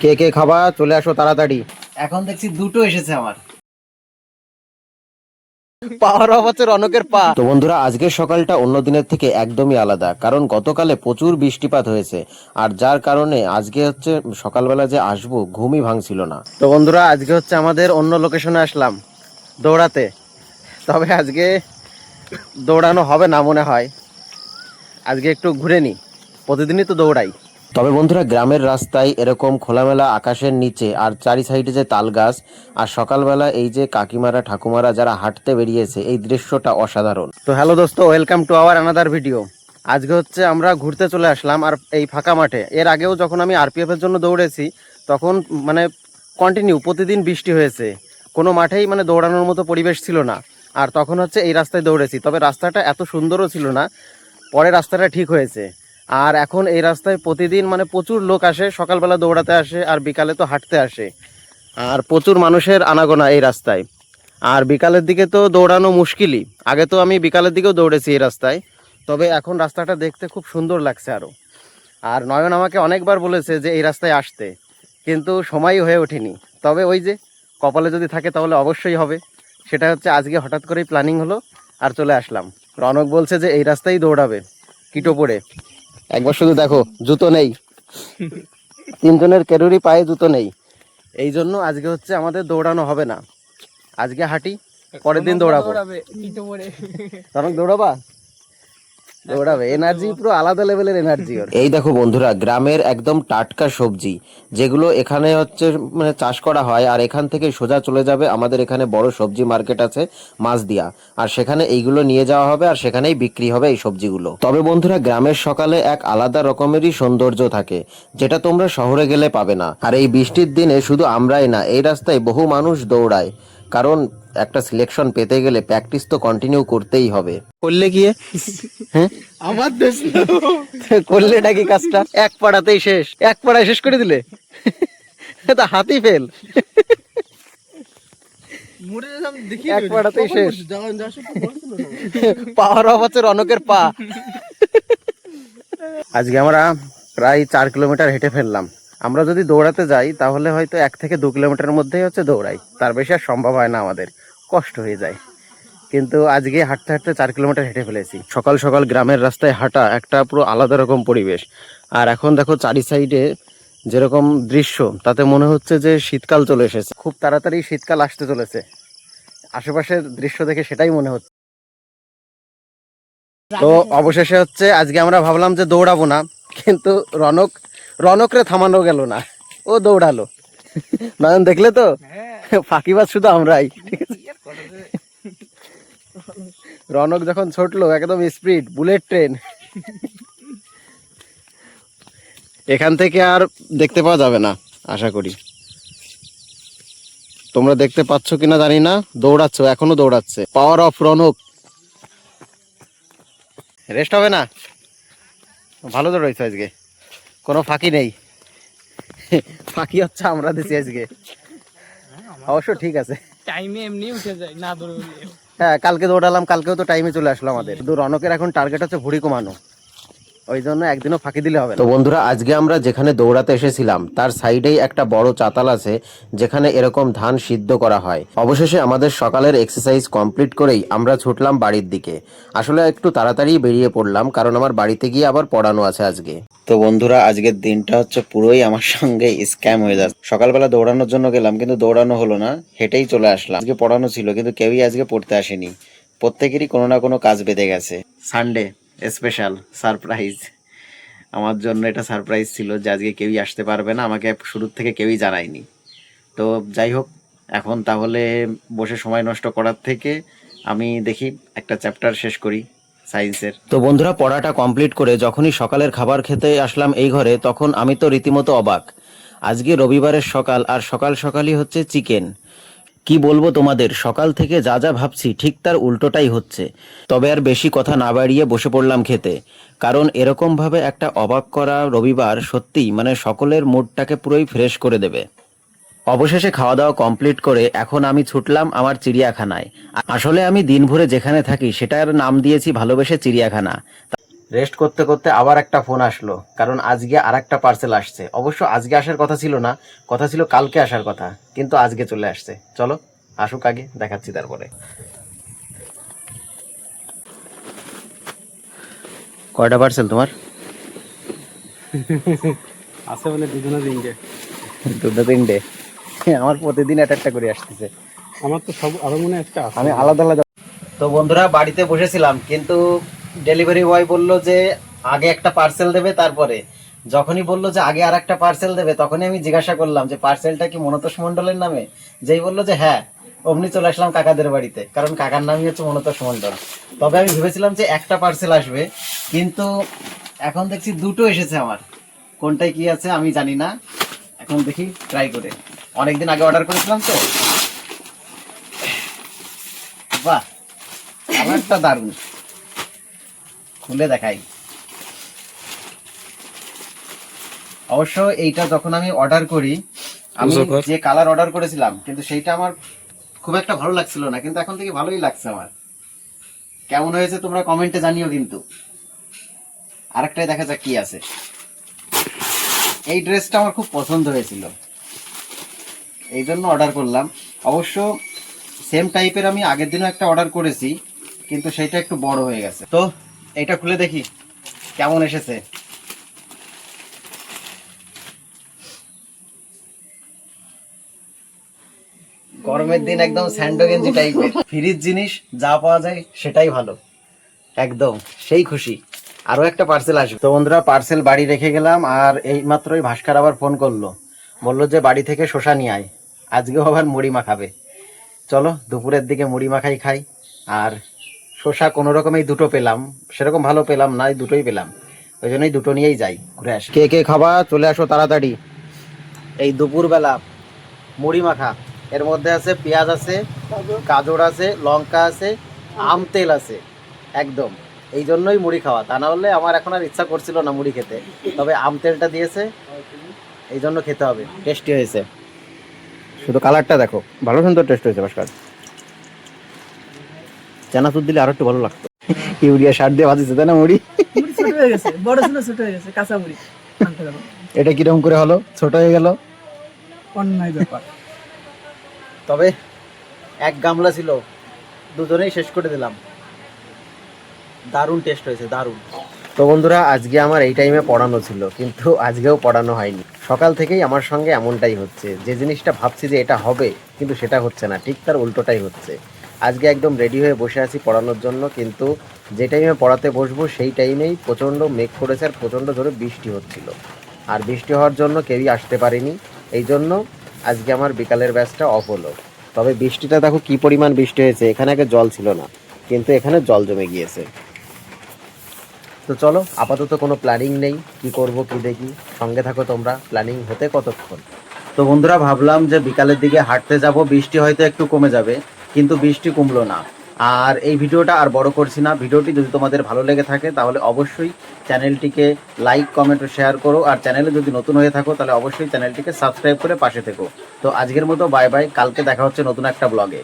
কে কে খাবা চলে আসো তাড়াতাড়ি। এখন দেখছি দুটো এসেছে আমার। পাওয়ার অফ হচ্ছে রনকের পা। তো বন্ধুরা, আজকের সকালটা অন্য দিনের থেকে একদমই আলাদা, কারণ গতকালে প্রচুর বৃষ্টিপাত হয়েছে, আর যার কারণে আজকে হচ্ছে সকালবেলা যে আসবো ঘুমই ভাঙছিল না। তো বন্ধুরা, আজকে হচ্ছে আমাদের অন্য লোকেশনে আসলাম দৌড়াতে। তবে আজকে দৌড়ানো হবে না মনে হয়, আজকে একটু ঘুরে নি, প্রতিদিনই তো দৌড়াই। তবে বন্ধুরা, গ্রামের রাস্তায় এরকম খোলামেলা আকাশের নিচে আর চারি সাইডে যে তাল গাছ, আর সকালবেলা এই যে কাকিমারা ঠাকুমারা যারা হাঁটতে বেরিয়েছে, এই দৃশ্যটা অসাধারণ। তো হ্যালো দোস্ত, welcome to our another video. আজকে হচ্ছে আমরা ঘুরতে চলে আসলাম আর এই ফাঁকা মাঠে। এর আগেও যখন আমি আরপিএফ এর জন্য দৌড়েছি তখন মানে কন্টিনিউ প্রতিদিন বৃষ্টি হয়েছে, কোনো মাঠেই মানে দৌড়ানোর মতো পরিবেশ ছিল না। আর তখন হচ্ছে এই রাস্তায় দৌড়েছি, তবে রাস্তাটা এত সুন্দরও ছিল না, পরে রাস্তাটা ঠিক হয়েছে। আর এখন এই রাস্তায় প্রতিদিন মানে প্রচুর লোক আসে, সকালবেলা দৌড়াতে আসে আর বিকালে তো হাঁটতে আসে, আর প্রচুর মানুষের আনাগোনা এই রাস্তায়। আর বিকালের দিকে তো দৌড়ানো মুশকিলই, আগে তো আমি বিকালের দিকেও দৌড়েছি এই রাস্তায়, তবে এখন রাস্তাটা দেখতে খুব সুন্দর লাগছে আরও। আর নয়ন আমাকে অনেকবার বলেছে যে এই রাস্তায় আসতে, কিন্তু সময়ই হয়ে ওঠেনি। তবে ওই যে কপালে যদি থাকে তাহলে অবশ্যই হবে, সেটা হচ্ছে আজকে হঠাৎ করেই প্ল্যানিং হলো আর চলে আসলাম। রনক বলছে যে এই রাস্তায় দৌড়াবে কিটো পরে। একবার শুধু দেখো, জুতো নেই, তিনজনের কেরুরি পায়ে জুতো নেই, এই জন্য আজকে হচ্ছে আমাদের দৌড়ানো হবে না। আজকে হাঁটি, পরের দিন দৌড়াবো। রনক দৌড়াবা? দৌড়াবে, এনার্জি পুরো আলাদা লেভেলের এনার্জি ওর। এই দেখো বন্ধুরা, গ্রামের একদম টাটকা সবজি যেগুলো এখানে হচ্ছে মানে চাষ করা হয়, আর এখান থেকে সোজা চলে যাবে আমাদের এখানে বড় সবজি মার্কেট আছে মাছদিয়া, আর সেখানে এইগুলো নিয়ে যাওয়া হবে আর সেখানেই বিক্রি হবে এই সবজিগুলো। তবে বন্ধুরা, গ্রামের সকালে এক আলাদা রকমেরই সৌন্দর্য থাকে, যেটা তোমরা শহরে গেলে পাবে না। আর এই বৃষ্টির দিনে শুধু আমরাই না, এই রাস্তায় বহু মানুষ দৌড়ায়, কারণ একটা সিলেকশন পেতে গেলে প্র্যাকটিস তো কন্টিনিউ করতেই হবে। করলে গিয়ে হ্যাঁ আমার দেশ করলে নাকি কাজটা এক পাড়াতেই শেষ, এক পাড়ায় শেষ করে দিলে তা হাতি ফেল, এক পাড়াতেই শেষ। পাওয়ার অফ হচ্ছে রনকের পা। আজকে আমরা প্রায় 4 কিলোমিটার হেঁটে ফেললাম। আমরা যদি দৌড়াতে যাই তাহলে হয়তো 1 থেকে 2 কিলোমিটারের মধ্যেই হচ্ছে দৌড়াই, তার বেশি আর সম্ভব হয় না, আমাদের কষ্ট হয়ে যায়। কিন্তু আজকে হাঁটতে হাঁটতে 4 কিলোমিটার হেঁটে ফেলেছি। সকাল সকাল গ্রামের রাস্তায় হাঁটা একটা পুরো আলাদা রকম পরিবেশ। আর এখন দেখো চারি সাইডে যেরকম দৃশ্য, তাতে মনে হচ্ছে যে শীতকাল চলে এসেছে, খুব তাড়াতাড়ি শীতকাল আসতে চলেছে। আশেপাশের দৃশ্য দেখে সেটাই মনে হচ্ছে। তো অবশেষে হচ্ছে আজকে আমরা ভাবলাম যে দৌড়াবো না, কিন্তু রনকরে থামানো গেল না, ও দৌড়ালো। নয়ন দেখলে তো, ফাঁকিবাজ শুধু আমরাই। রনক যখন ছুটলো একদম স্পিড বুলেট ট্রেন। এখান থেকে আর দেখতে পাওয়া যাবে না আশা করি, তোমরা দেখতে পাচ্ছ কিনা জানি না। দৌড়াচ্ছ, এখনো দৌড়াচ্ছে। পাওয়ার অফ রনক, রেস্ট হবে না। ভালো দৌড়াইছো আজকে, কোনো ফাঁকি নেই। ফাঁকি হচ্ছে আমরা দিছি আজকে, অবশ্য ঠিক আছে, টাইমে এমনি উঠে যায় না দৌড়লে। হ্যাঁ কালকে দৌড়ালাম, কালকেও তো টাইমে চলে আসলো আমাদের। শুধু রনকের এখন টার্গেট হচ্ছে ভুঁড়ি কমানো, ওই জন্য একদিনও ফাঁকি দিলে হবে না। তো বন্ধুরা, আজকে আমরা যেখানে দৌড়াতে এসেছিলাম তার সাইডেই একটা বড় চাতাল আছে, যেখানে এরকম ধান সিদ্ধ করা হয়। অবশেষে আমাদের সকালের এক্সারসাইজ কমপ্লিট করেই আমরা ছুটলাম বাড়ির দিকে। আসলে একটু তাড়াতাড়ি বেরিয়ে পড়লাম, কারণ আমার বাড়িতে গিয়ে আবার পড়ানো আছে আজকে। তো বন্ধুরা, আজকের দিনটা হচ্ছে পুরোই আমার সঙ্গে স্ক্যাম হয়ে যাচ্ছে। সকালবেলা দৌড়ানোর জন্য গেলাম, কিন্তু দৌড়ানো হলো না, হেঁটেই চলে আসলাম। আজকে পড়ানো ছিল, কিন্তু কেউই আজকে পড়তে আসেনি। প্রত্যেকেরই কোনো না কোনো কাজ বেঁধে গেছে। সানডে স্পেশাল সারপ্রাইজ, আমার জন্য এটা সারপ্রাইজ ছিল যে আজকে কেউই আসতে পারবে না, আমাকে শুরুর থেকে কেউই জানায়নি। তো যাই হোক, এখন তাহলে বসে সময় নষ্ট করার থেকে আমি দেখি একটা চ্যাপ্টার শেষ করি সায়েন্সের। তো বন্ধুরা, পড়াটা কমপ্লিট করে যখনই সকালের খাবার খেতে আসলাম এই ঘরে, তখন আমি তো রীতিমতো অবাক। আজকে রবিবারের সকাল, আর সকাল সকালই হচ্ছে চিকেন। কি বলবো তোমাদের, সকাল থেকে যা যা ভাবছি ঠিক তার উল্টোটাই হচ্ছে। তবে আর বেশি কথা না বাড়িয়ে বসে পড়লাম খেতে, কারণ এরকমভাবে একটা অবাক করা রবিবার সত্যিই মানে সকলের মুডটাকে পুরোই ফ্রেশ করে দেবে। অবশেষে খাওয়া দাওয়া কমপ্লিট করে এখন আমি ছুটলাম আমার চিড়িয়াখানায়। আসলে আমি দিনভরে যেখানে থাকি সেটার নাম দিয়েছি ভালোবেসে চিড়িয়াখানা। রেস্ট করতে করতে আবার একটা ফোন আসলো, কারণ আজকে আর একটা পার্সেল আসছে। অবশ্য আজকে আসার কথা ছিল না, কথা ছিল কালকে আসার কথা, কিন্তু আজকে চলে আসছে। চলো আসুক, আগে দেখাচ্ছি তারপরে। কয়টা পার্সেল তোমার? আছে বলে দুজনে তিনটে। দুটো তিনটে? আমার প্রতিদিন একটা করে আসতেছে। আমার তো সব আরো মনে হয় একটা আছে। আমি আলাদা আলাদা। তো বন্ধুরা, বাড়িতে বসেছিলাম, কিন্তু ডেলিভারি বয় বলল যে আগে একটা পার্সেল দেবে, তারপরে যখনই বললো যে আগে আর একটা পার্সেল দেবে, তখনই আমি জিজ্ঞাসা করলাম যে পার্সেলটা কি মনতোষ মণ্ডলের নামে। যেই বললো যে হ্যাঁ, অমনি চলে আসলাম কাকাদের বাড়িতে, কারণ কাকার নামই হচ্ছে মনতোষ মণ্ডল। তবে আমি ভেবেছিলাম যে একটা পার্সেল আসবে, কিন্তু এখন দেখছি দুটো এসেছে আমার। কোনটায় কি আছে আমি জানি না, এখন দেখি ট্রাই করে। অনেকদিন আগে অর্ডার করেছিলাম তো। বাহ, কালারটা দারুণ, খুলে দেখাই। অবশ্য এইটা যখন আমি অর্ডার করি, আমি যে কালার অর্ডার করেছিলাম, কিন্তু সেইটা আমার খুব একটা ভালো লাগছিল না, কিন্তু এখন থেকে ভালোই লাগছে আমার। কেমন হয়েছে তোমরা কমেন্টে জানিও কিন্তু। আরেকটাই দেখা যাক কি আছে। এই ড্রেসটা আমার খুব পছন্দ হয়েছিল, এই জন্য অর্ডার করলাম। অবশ্য সেম টাইপের আমি আগের দিনও একটা অর্ডার করেছি, কিন্তু সেইটা একটু বড় হয়ে গেছে। তো এইটা খুলে দেখি কেমন এসেছে। গরমের দিন একদম স্যান্ডো গেঞ্জি টাইপের ফ্রিজ জিনিস, যা পাওয়া যায় সেটাই ভালো, একদম সেই খুশি। আরো একটা পার্সেল আসবে। তো বন্ধুরা, পার্সেল বাড়ি রেখে গেলাম, আর এই মাত্রই ভাস্কর আবার ফোন করলো, বললো যে বাড়ি থেকে শসা নিয়ে আয়, আজকেও আবার মুড়ি মাখাবে। চলো দুপুরের দিকে মুড়ি মাখাই খাই। আর শসা কোনো রকমেই দুটো পেলাম, সেরকম ভালো পেলাম না, এই দুটোই পেলাম, ওই জন্যই দুটো নিয়েই যাই, ঘুরে আসি। কে কে খাবা চলে আসো তাড়াতাড়ি। এই দুপুরবেলা মুড়ি মাখা, এর মধ্যে আছে পেঁয়াজ আছে, গাজর আছে, লঙ্কা আছে, আম তেল আছে, একদম। এই জন্যই মুড়ি খাওয়া, তা না হলে আমার এখন আর ইচ্ছা করছিল না মুড়ি খেতে, তবে আম তেলটা দিয়েছে এই জন্য খেতে হবে। টেস্টি হয়েছে, শুধু কালারটা দেখো, ভালো সুন্দর টেস্ট হয়েছে ভাস্কর। চানাচুর দিলে আরো একটু ভালো লাগতো। ইউরিয়া সার দিয়ে ভাজিছে তাই না মুড়ি? মুড়ি ছোট হয়ে গেছে, বড় ছিল ছোট হয়ে গেছে, কাঁচা মুড়ি আনতে গেল। এটা কিরকম করে হলো, ছোট হয়ে গেল? অন্যায় ব্যাপার। তবে এক গামলা ছিল, দুজনেই শেষ করে দিলাম। দারুণ টেস্ট হয়েছে, দারুণ। তো বন্ধুরা, আজকে আমার এই টাইমে পড়ানো ছিল, কিন্তু আজকেও পড়ানো হয়নি। সকাল থেকেই আমার সঙ্গে এমনটাই হচ্ছে, যে জিনিসটা ভাবছি যে এটা হবে, কিন্তু সেটা হচ্ছে না, ঠিক তার উল্টোটাই হচ্ছে। আজকে একদম রেডি হয়ে বসে আছি পড়ানোর জন্য, কিন্তু যে টাইমে পড়াতে বসবো সেই টাইমেই প্রচণ্ড মেঘ করেছে আর প্রচণ্ড জোরে বৃষ্টি হচ্ছিল। আর বৃষ্টি হওয়ার জন্য কেউই আসতে পারেনি, এই জন্য আজকে আমার বিকালের ব্যাচটা অফ হলো। তবে বৃষ্টিটা দেখো কি পরিমাণ বৃষ্টি হয়েছে, এখানে আগে জল ছিল না, কিন্তু এখানে জল জমে গিয়েছে। তো চলো, আপাতত কোনো প্ল্যানিং নেই, কি করব কি দেখি, সঙ্গে থাকো তোমরা। প্ল্যানিং হতে কতক্ষণ। তো বন্ধুরা, ভাবলাম যে বিকালের দিকে হাঁটতে যাব, বৃষ্টি হয়তো একটু কমে যাবে, কিন্তু বৃষ্টি কমলো না। আর এই ভিডিওটা আর বড় করছি না। ভিডিওটি যদি তোমাদের ভালো লেগে থাকে তাহলে অবশ্যই চ্যানেলটিকে লাইক কমেন্ট ও শেয়ার করো, আর চ্যানেলে যদি নতুন হয়ে থাকো তাহলে অবশ্যই চ্যানেলটিকে সাবস্ক্রাইব করে পাশে থেকো। তো আজকের মতো বাই বাই, কালকে দেখা হচ্ছে নতুন একটা ব্লগে।